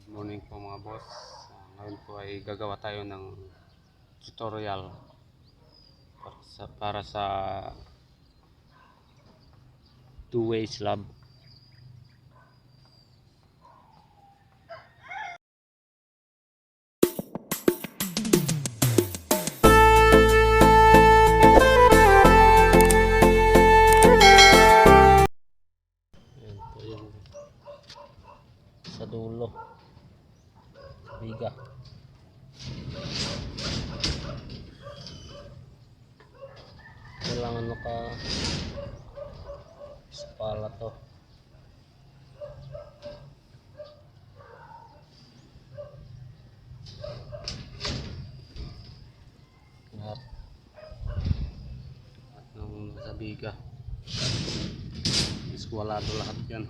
Morning po mga boss. Ngayon po ay gagawa tayo ng tutorial para sa two-way slab. Ayan po yung sa dulo biga. Kailangan naka sa pala to. Lahat ng sa biga iskwalado lahat yan.